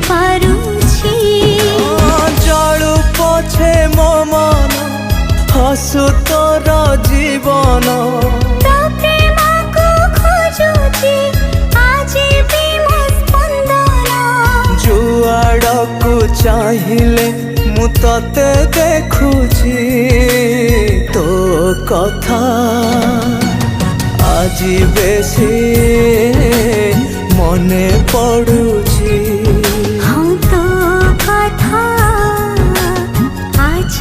पारुछि जळु पछे मो मन हसु तोर जीवन तो प्रेम को खोजुछि आज भी मो स्पंदन जुआड़कू चाहिले मु तते देखुछि तो कथा आज बेसी मने पड़ुछि हाँ तो कथा आज